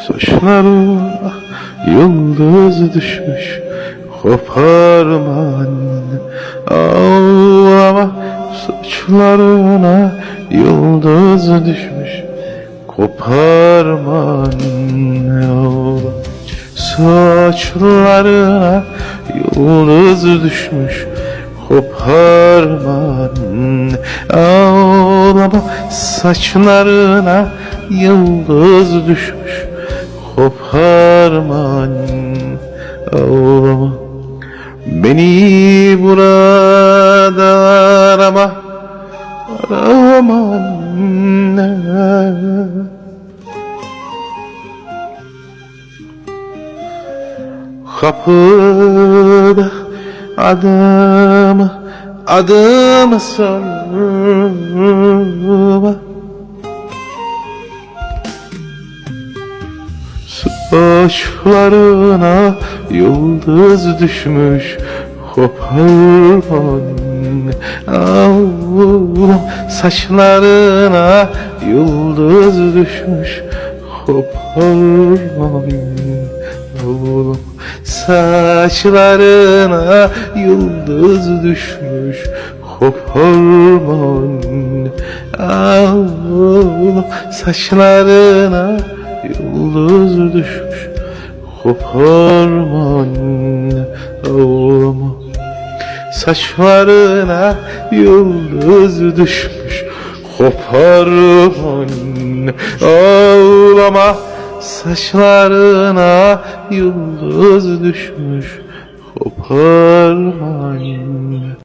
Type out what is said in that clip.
Saçlarına yıldız düşmüş, koparman. Ağlama, saçlarına yıldız düşmüş, koparman. Ağlama, saçlarına yıldız düşmüş, koparman. Ağlama, saçlarına yıldız düşmüş, koparman. Ağlama, beni burada arama, araman. Kapıda adımı sorma. Saçlarına yıldız düşmüş, koparman. Ağlam, saçlarına yıldız düşmüş, koparman. Ağlam, saçlarına yıldız düşmüş, koparman. Ağlam, saçlarına yıldız düşmüş, koparman. Ağlama, saçlarına yıldız düşmüş, koparman. Ağlama, saçlarına yıldız düşmüş, koparman.